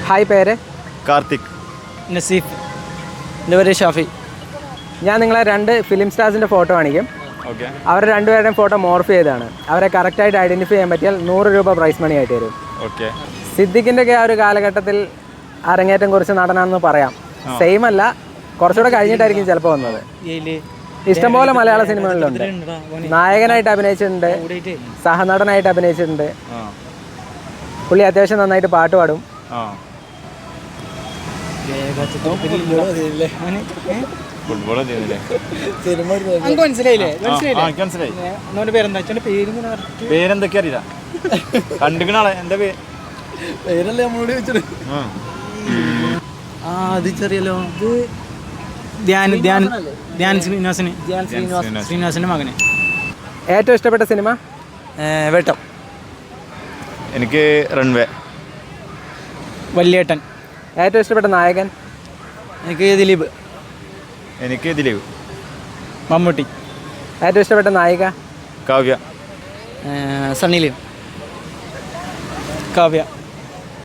Hi, പേര്? കാർത്തിക്. നസീഫ്. എൻ്റെ പേര് ഷാഫി. ഞാൻ നിങ്ങളെ 2 ഫിലിം സ്റ്റാർസിൻ്റെ ഫോട്ടോ കാണിക്കും. ഓക്കെ. അവരുടെ 2 പേരുടെയും ഫോട്ടോ മോർഫ് ചെയ്താണ്. അവരെ കറക്റ്റായിട്ട് ഐഡൻറ്റിഫൈ ചെയ്യാൻ പറ്റിയാൽ 100 രൂപ പ്രൈസ് മണി ആയിട്ട് തരും. ഓക്കെ. സിദ്ദിഖിൻ്റെയൊക്കെ ആ ഒരു കാലഘട്ടത്തിൽ അരങ്ങേറ്റം കുറിച്ച് നടനാണെന്ന് പറയാം. സെയിം അല്ല, കുറച്ചുകൂടെ കഴിഞ്ഞിട്ടായിരിക്കും ചിലപ്പോൾ വന്നത്. ഇഷ്ടംപോലെ മലയാള സിനിമകളിലുണ്ട്. നായകനായിട്ട് അഭിനയിച്ചിട്ടുണ്ട്, സഹനടനായിട്ട് അഭിനയിച്ചിട്ടുണ്ട്. പുള്ളി അത്യാവശ്യം നന്നായിട്ട് പാട്ട് പാടും. പേരെന്തൊക്കെ അറിയില്ല, കണ്ടിക്കണ ആളെ. എന്താ പേരല്ലേ നമ്മളോട് ചോദിച്ചത്? അത് ചെറിയല്ലോ. ധ്യാൻ ശ്രീനിവാസിന്റെ മകന്. ഏറ്റവും ഇഷ്ടപ്പെട്ട സിനിമ? വേട്ടം. എനിക്ക് റൺവേ. വല്യേട്ടൻ. ഏറ്റവും ഇഷ്ടപ്പെട്ട നായകൻ? എനിക്ക് ദിലീപ്. എനിക്ക് ദിലീപ്. മമ്മൂട്ടി. ഏറ്റവും ഇഷ്ടപ്പെട്ട നായിക? കാവ്യ. സണ്ണി ലിയോൺ. കാവ്യ.